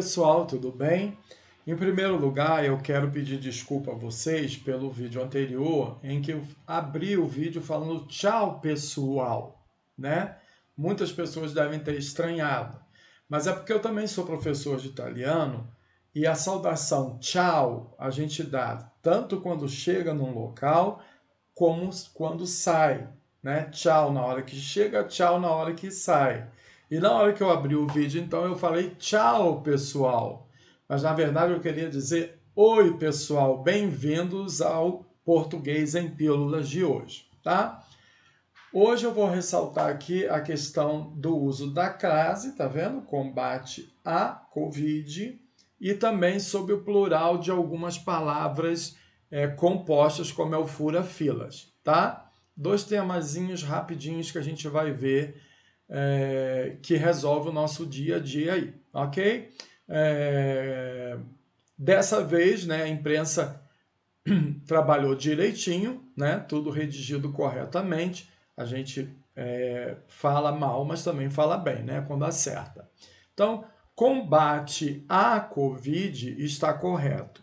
pessoal, tudo bem? Em primeiro lugar, eu quero pedir desculpa a vocês pelo vídeo anterior em que eu abri o vídeo falando tchau, pessoal, né? Muitas pessoas devem ter estranhado, mas é porque eu também sou professor de italiano e a saudação tchau a gente dá tanto quando chega num local como quando sai, né? Tchau na hora que chega, tchau na hora que sai. E na hora que eu abri o vídeo, então eu falei tchau, pessoal. Mas na verdade eu queria dizer oi, pessoal, bem-vindos ao Português em Pílulas de hoje, tá? Hoje eu vou ressaltar aqui a questão do uso da crase, tá vendo? Combate à Covid, e também sobre o plural de algumas palavras compostas, como é o fura-filas, tá? Dois temazinhos rapidinhos que a gente vai ver que resolve o nosso dia a dia aí, ok? Dessa vez, né, a imprensa trabalhou direitinho, né, tudo redigido corretamente. A gente fala mal, mas também fala bem, né, quando acerta. Então, combate à Covid está correto.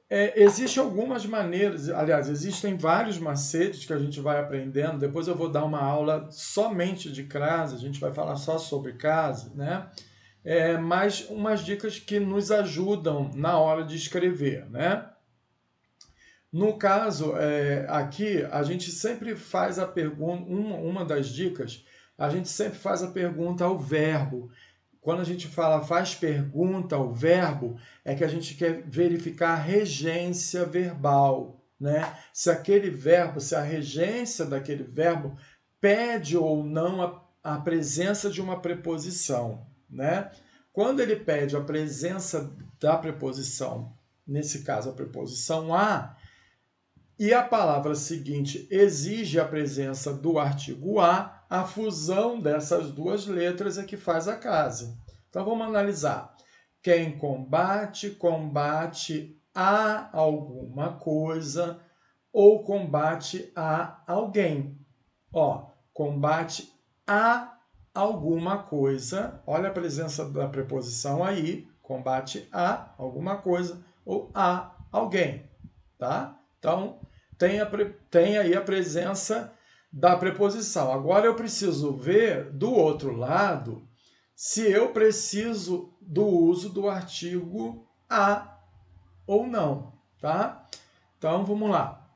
Existem algumas maneiras, aliás, existem vários macetes que a gente vai aprendendo. Depois eu vou dar uma aula somente de crase, a gente vai falar só sobre crase, né? Mas umas dicas que nos ajudam na hora de escrever, né? No caso, aqui, a gente sempre faz a pergunta, uma das dicas, a gente sempre faz a pergunta ao verbo. Quando a gente fala faz pergunta ao verbo, é que a gente quer verificar a regência verbal, né? Se aquele verbo, se a regência daquele verbo pede ou não a presença de uma preposição, né? Quando ele pede a presença da preposição, nesse caso a preposição a, e a palavra seguinte exige a presença do artigo a fusão dessas duas letras é que faz a crase. Então vamos analisar. Quem combate, combate a alguma coisa ou combate a alguém. Ó, combate a alguma coisa. Olha a presença da preposição aí. Combate a alguma coisa ou a alguém, tá? Então, tem aí a presença da preposição. Agora eu preciso ver do outro lado se eu preciso do uso do artigo a ou não, tá? Então vamos lá.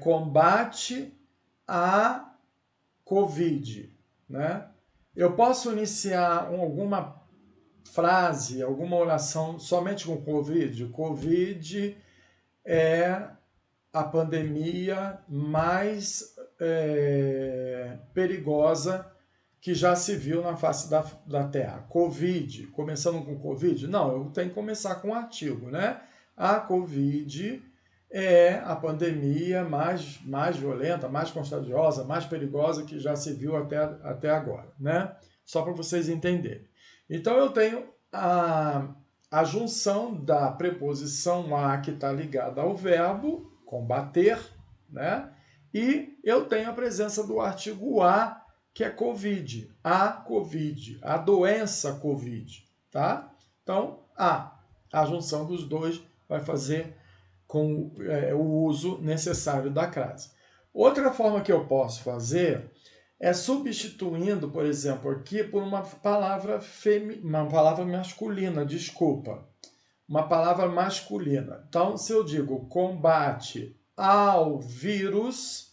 Combate a Covid, né? Eu posso iniciar alguma frase, alguma oração somente com Covid? Covid é a pandemia mais perigosa que já se viu na face da Terra. Covid, começando com Covid? Não, eu tenho que começar com um artigo, né? A Covid é a pandemia mais violenta, mais contagiosa, mais perigosa que já se viu até agora, né? Só para vocês entenderem. Então eu tenho a junção da preposição a que está ligada ao verbo combater, né? E eu tenho a presença do artigo a, que é Covid, a doença Covid, tá? Então, a junção dos dois vai fazer com o uso necessário da crase. Outra forma que eu posso fazer é substituindo, por exemplo, aqui por uma palavra masculina, desculpa. Uma palavra masculina. Então, se eu digo combate ao vírus,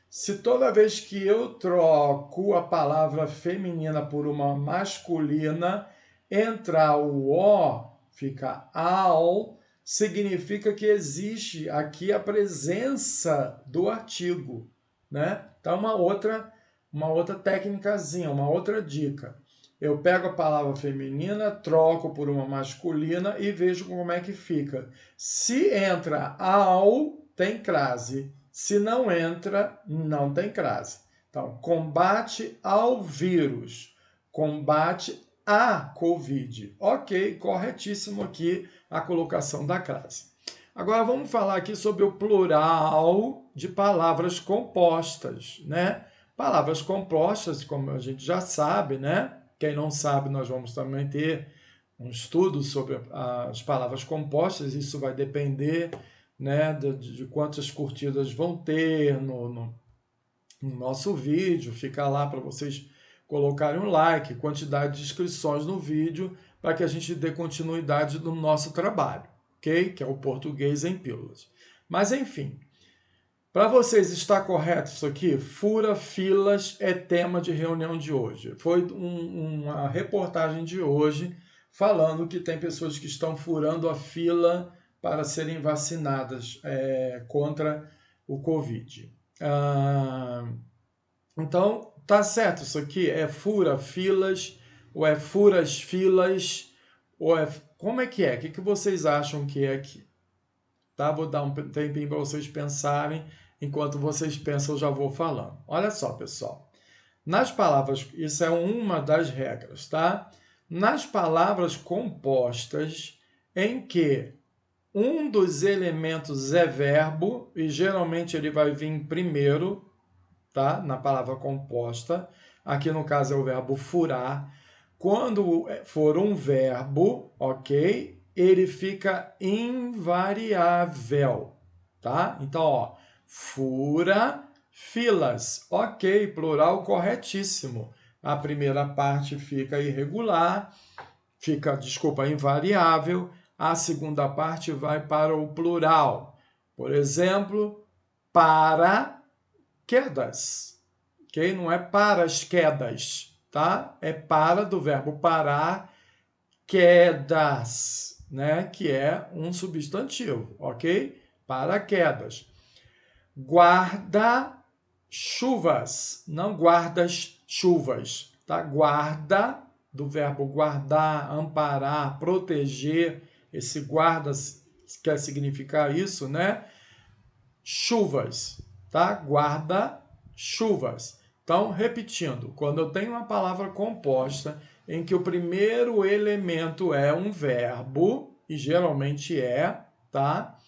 se toda vez que eu troco a palavra feminina por uma masculina, entrar o O, fica ao, significa que existe aqui a presença do artigo, né? Então, uma outra técnicazinha, uma outra dica. Eu pego a palavra feminina, troco por uma masculina e vejo como é que fica. Se entra ao, tem crase. Se não entra, não tem crase. Então, combate ao vírus, combate à Covid. Ok, corretíssimo aqui a colocação da crase. Agora vamos falar aqui sobre o plural de palavras compostas, né? Palavras compostas, como a gente já sabe, né? Quem não sabe, nós vamos também ter um estudo sobre as palavras compostas, isso vai depender, né, de quantas curtidas vão ter no nosso vídeo, fica lá para vocês colocarem um like, quantidade de inscrições no vídeo, para que a gente dê continuidade no nosso trabalho, ok? Que é o Português em Pílulas. Mas enfim, para vocês está correto isso aqui? Fura filas é tema de reunião de hoje. Foi uma reportagem de hoje falando que tem pessoas que estão furando a fila para serem vacinadas contra o Covid. Então, tá certo isso aqui? É fura filas, ou é fura as filas, ou é... Como é que é? O que vocês acham que é aqui? Tá? Vou dar um tempinho para vocês pensarem. Enquanto vocês pensam, eu já vou falando. Olha só, pessoal. Nas palavras, isso é uma das regras, tá? Nas palavras compostas em que um dos elementos é verbo, e geralmente ele vai vir primeiro, tá? Na palavra composta. Aqui no caso é o verbo furar. Quando for um verbo, ok? Ele fica invariável, tá? Então, ó, fura filas. Ok, plural corretíssimo. A primeira parte fica irregular, invariável. A segunda parte vai para o plural. Por exemplo, para quedas, ok? Não é para as quedas, tá? É para do verbo parar, quedas, né? Que é um substantivo, ok? Paraquedas. Guarda-chuvas, não guardas-chuvas, tá? Guarda, do verbo guardar, amparar, proteger, esse guarda quer significar isso, né? Chuvas, tá? Guarda-chuvas. Então, repetindo, quando eu tenho uma palavra composta em que o primeiro elemento é um verbo, e geralmente é, tá?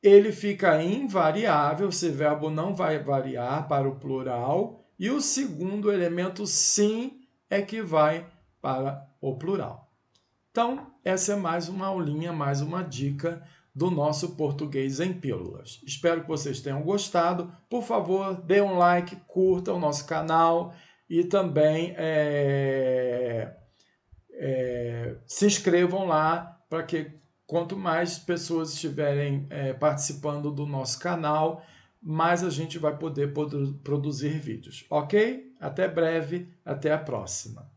Ele fica invariável, esse verbo não vai variar para o plural, e o segundo elemento, sim, é que vai para o plural. Então, essa é mais uma aulinha, mais uma dica do nosso Português em Pílulas. Espero que vocês tenham gostado. Por favor, dê um like, curta o nosso canal e também se inscrevam lá para que quanto mais pessoas estiverem participando do nosso canal, mais a gente vai poder produzir vídeos. Ok? Até breve, até a próxima.